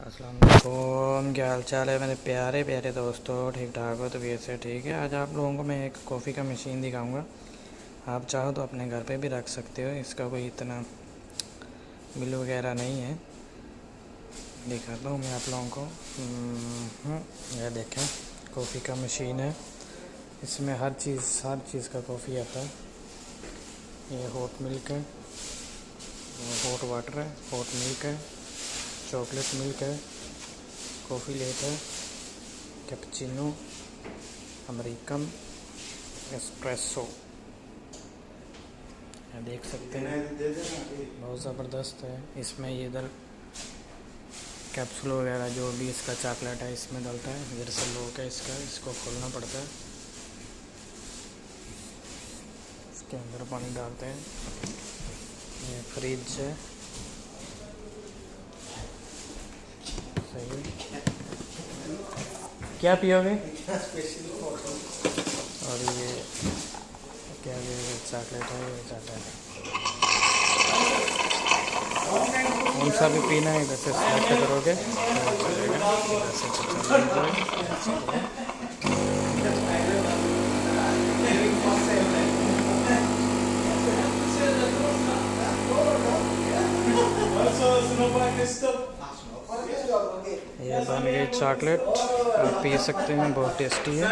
अस्सलाम वालेकुम, क्या हाल चाल है मेरे प्यारे प्यारे दोस्तों। ठीक ठाक हो? तबीयत से ठीक है। आज आप लोगों को मैं एक कॉफ़ी का मशीन दिखाऊंगा। आप चाहो तो अपने घर पे भी रख सकते हो, इसका कोई इतना बिल वगैरह नहीं है। दिखाता हूँ मैं आप लोगों को। यह देखें, कॉफ़ी का मशीन है। इसमें हर चीज़ का कॉफ़ी आता है। ये हॉट मिल्क है, हॉट वाटर है, हॉट मिल्क है, चॉकलेट मिल्क है, कॉफ़ी लेट है, कैपुचिनो, अमेरिकन, एस्प्रेसो। देख सकते हैं बहुत ज़बरदस्त है। इसमें ये इधर कैप्सूल वगैरह जो भी इसका चॉकलेट है इसमें डलता है। इधर से लोग है इसको खोलना पड़ता है, इसके अंदर पानी डालते हैं। ये फ्रिज है, सही। क्या पियोगे? और ये क्या, ये चॉकलेट है, ये चॉकलेट है। कौन सा भी पीना है इधर से सेलेक्ट करोगे तो चलेगा। इधर से ये बन गई चॉकलेट, आप पी सकते हैं, बहुत टेस्टी है।